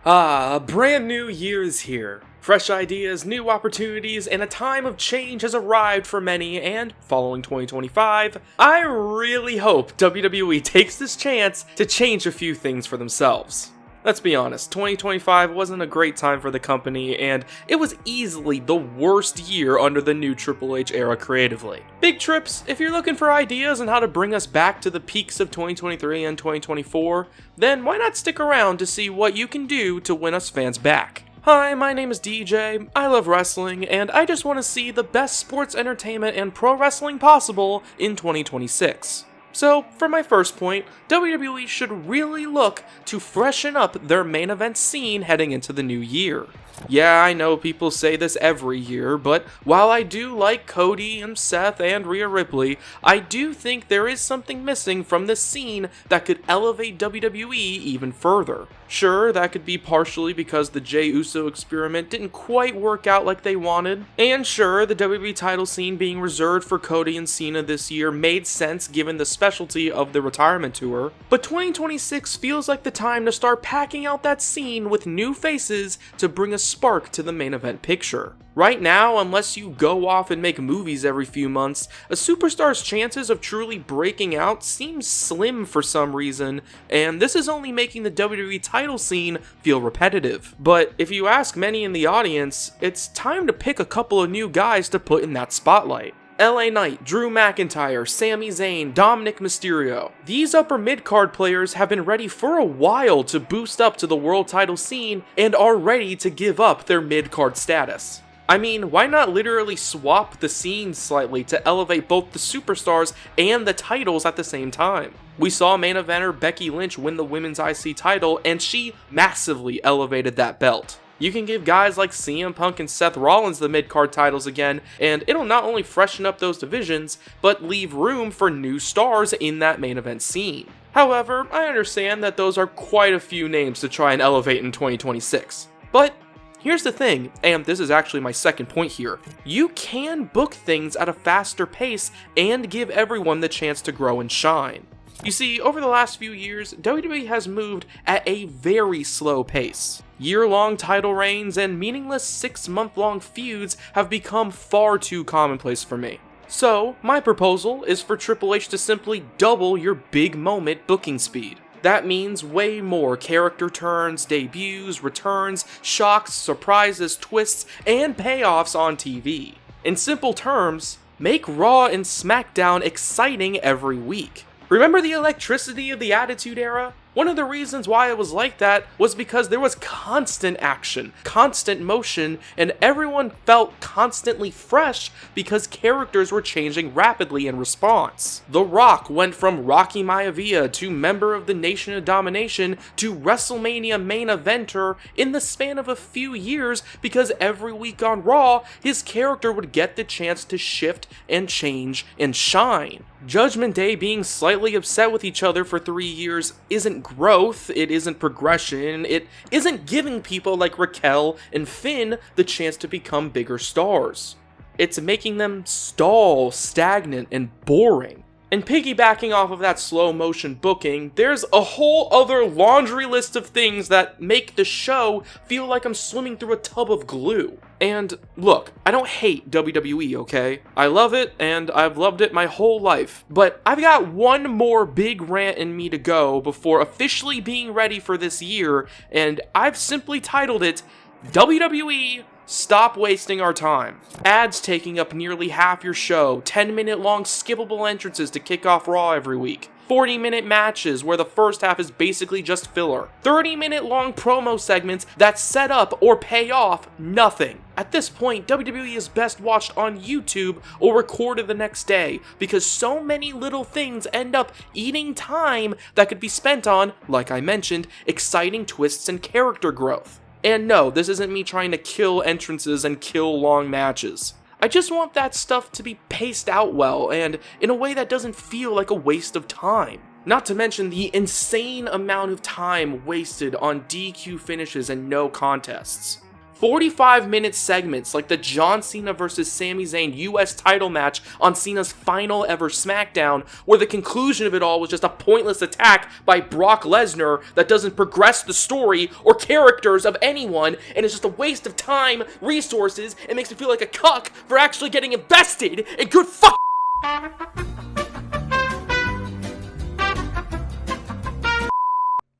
A brand new year is here. Fresh ideas, new opportunities, and a time of change has arrived for many, and following 2025, I really hope WWE takes this chance to change a few things for themselves. Let's be honest, 2025 wasn't a great time for the company, and it was easily the worst year under the new Triple H era creatively. Big trips, if you're looking for ideas on how to bring us back to the peaks of 2023 and 2024, then why not stick around to see what you can do to win us fans back. Hi, my name is DJ, I love wrestling, and I just want to see the best sports entertainment and pro wrestling possible in 2026. So, for my first point, WWE should really look to freshen up their main event scene heading into the new year. Yeah, I know people say this every year, but while I do like Cody and Seth and Rhea Ripley, I do think there is something missing from this scene that could elevate WWE even further. Sure, that could be partially because the Jey Uso experiment didn't quite work out like they wanted, and sure, the WWE title scene being reserved for Cody and Cena this year made sense given the specialty of the retirement tour, but 2026 feels like the time to start packing out that scene with new faces to bring a spark to the main event picture. Right now, unless you go off and make movies every few months, a superstar's chances of truly breaking out seems slim for some reason, and this is only making the WWE title scene feel repetitive. But if you ask many in the audience, it's time to pick a couple of new guys to put in that spotlight. LA Knight, Drew McIntyre, Sami Zayn, Dominic Mysterio. These upper mid-card players have been ready for a while to boost up to the world title scene and are ready to give up their mid-card status. I mean, why not literally swap the scenes slightly to elevate both the superstars and the titles at the same time? We saw main eventer Becky Lynch win the women's IC title, and she massively elevated that belt. You can give guys like CM Punk and Seth Rollins the mid-card titles again, and it'll not only freshen up those divisions, but leave room for new stars in that main event scene. However, I understand that those are quite a few names to try and elevate in 2026. But here's the thing, and this is actually my second point here. You can book things at a faster pace and give everyone the chance to grow and shine. You see, over the last few years, WWE has moved at a very slow pace. Year-long title reigns and meaningless 6-month-long feuds have become far too commonplace for me. So, my proposal is for Triple H to simply double your big moment booking speed. That means way more character turns, debuts, returns, shocks, surprises, twists, and payoffs on TV. In simple terms, make Raw and SmackDown exciting every week. Remember the electricity of the Attitude Era? One of the reasons why it was like that was because there was constant action, constant motion, and everyone felt constantly fresh because characters were changing rapidly in response. The Rock went from Rocky Maivia to Member of the Nation of Domination to WrestleMania main eventer in the span of a few years because every week on Raw, his character would get the chance to shift and change and shine. Judgment Day being slightly upset with each other for 3 years isn't growth, it isn't progression, it isn't giving people like Raquel and Finn the chance to become bigger stars. It's making them stall, stagnant, and boring. And piggybacking off of that slow motion booking, there's a whole other laundry list of things that make the show feel like I'm swimming through a tub of glue. And look, I don't hate WWE, okay? I love it, and I've loved it my whole life. But I've got one more big rant in me to go before officially being ready for this year, and I've simply titled it, WWE, Stop Wasting Our Time. Ads taking up nearly half your show, 10-minute long skippable entrances to kick off Raw every week, 40-minute matches where the first half is basically just filler, 30-minute long promo segments that set up or pay off nothing. At this point, WWE is best watched on YouTube or recorded the next day because so many little things end up eating time that could be spent on, like I mentioned, exciting twists and character growth. And no, this isn't me trying to kill entrances and kill long matches. I just want that stuff to be paced out well and in a way that doesn't feel like a waste of time. Not to mention the insane amount of time wasted on DQ finishes and no contests. 45-minute segments like the John Cena vs. Sami Zayn US title match on Cena's final ever SmackDown, where the conclusion of it all was just a pointless attack by Brock Lesnar that doesn't progress the story or characters of anyone, and it's just a waste of time, resources, and makes me feel like a cuck for actually getting invested in good fuck.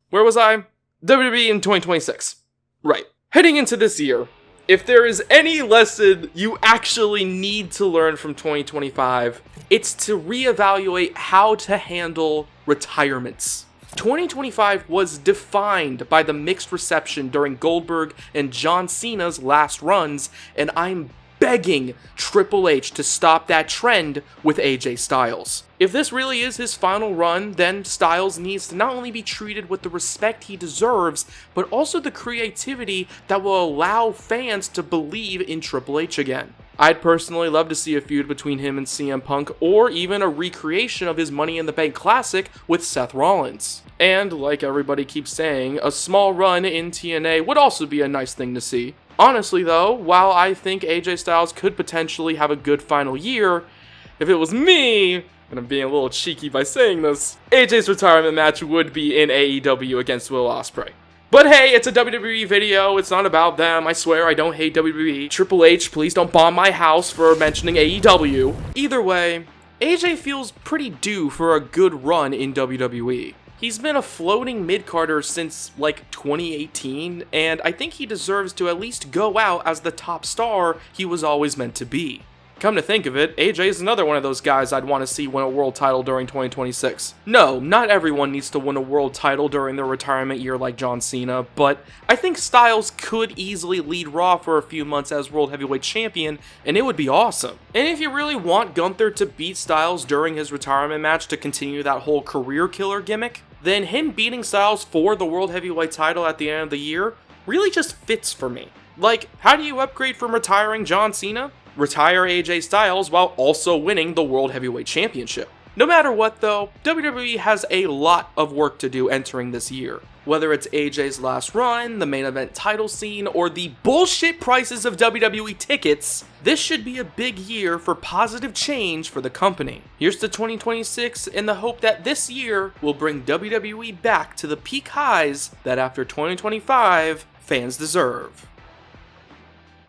Where was I? WWE in 2026. Right. Heading into this year, if there is any lesson you actually need to learn from 2025, it's to reevaluate how to handle retirements. 2025 was defined by the mixed reception during Goldberg and John Cena's last runs, and I'm begging Triple H to stop that trend with AJ Styles. If this really is his final run, then Styles needs to not only be treated with the respect he deserves, but also the creativity that will allow fans to believe in Triple H again. I'd personally love to see a feud between him and CM Punk, or even a recreation of his Money in the Bank Classic with Seth Rollins. And, like everybody keeps saying, a small run in TNA would also be a nice thing to see. Honestly though, while I think AJ Styles could potentially have a good final year, if it was me, and I'm being a little cheeky by saying this, AJ's retirement match would be in AEW against Will Ospreay. But hey, it's a WWE video, it's not about them, I swear I don't hate WWE. Triple H, please don't bomb my house for mentioning AEW. Either way, AJ feels pretty due for a good run in WWE. He's been a floating mid-carder since, like, 2018, and I think he deserves to at least go out as the top star he was always meant to be. Come to think of it, AJ is another one of those guys I'd want to see win a world title during 2026. No, not everyone needs to win a world title during their retirement year like John Cena, but I think Styles could easily lead Raw for a few months as World Heavyweight Champion, and it would be awesome. And if you really want Gunther to beat Styles during his retirement match to continue that whole career killer gimmick, then him beating Styles for the World Heavyweight title at the end of the year really just fits for me. Like, how do you upgrade from retiring John Cena? Retire AJ Styles while also winning the World Heavyweight Championship. No matter what though, WWE has a lot of work to do entering this year. Whether it's AJ's last run, the main event title scene, or the bullshit prices of WWE tickets, this should be a big year for positive change for the company. Here's to 2026 in the hope that this year will bring WWE back to the peak highs that after 2025, fans deserve.